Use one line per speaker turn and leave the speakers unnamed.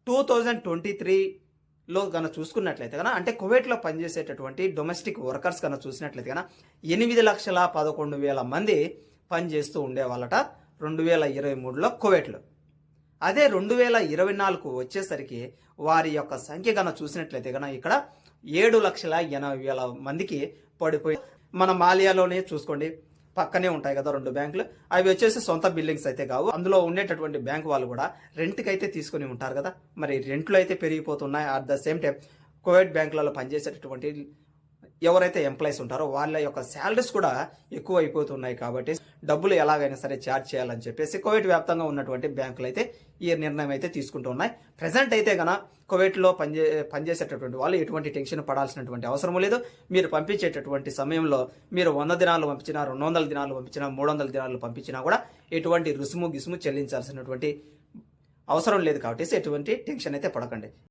2023లో కనుక చూసుకున్నట్లయితే కనుక, అంటే కువైట్లో పనిచేసేటటువంటి డొమెస్టిక్ వర్కర్స్ కనుక చూసినట్లయితే కనుక 8,11,000 మంది పనిచేస్తూ ఉండేవాళ్ళట 2023లో కువైట్లో. అదే 2024కు వచ్చేసరికి వారి యొక్క సంఖ్య కనుక చూసినట్లయితే కనుక ఇక్కడ 7,80,000 మందికి పడిపోయి, మన మాలియాలోనే చూసుకోండి, పక్కనే ఉంటాయి కదా 2 బ్యాంకులు. అవి వచ్చేసి సొంత బిల్డింగ్స్ అయితే కావు. అందులో ఉండేటటువంటి బ్యాంకు వాళ్ళు కూడా రెంట్కి అయితే తీసుకుని ఉంటారు కదా. మరి రెంట్లు అయితే పెరిగిపోతున్నాయి. At the same time Kuwait బ్యాంకులలో పనిచేసేటటువంటి ఎవరైతే ఎంప్లాయీస్ ఉంటారో వాళ్ళ యొక్క శాలరీస్ కూడా ఎక్కువ అయిపోతున్నాయి. కాబట్టి డబ్బులు ఎలాగైనా సరే ఛార్జ్ చేయాలని చెప్పేసి కువైట్ వ్యాప్తంగా ఉన్నటువంటి బ్యాంకులు అయితే ఈ నిర్ణయం అయితే తీసుకుంటూ ఉన్నాయి. ప్రెసెంట్ అయితే గన కువైట్లో పనిచేసేటటువంటి వాళ్ళు ఎటువంటి టెన్షన్ పడాల్సినటువంటి అవసరం లేదు. మీరు పంపించేటటువంటి సమయంలో మీరు 100 దినాలు పంపించినా, 200 దినాలు పంపించినా, 300 దినాలు పంపించినా కూడా ఎటువంటి రుసుము గిసుము చెల్లించాల్సినటువంటి అవసరం లేదు. కాబట్టి ఎటువంటి టెన్షన్ అయితే పడకండి.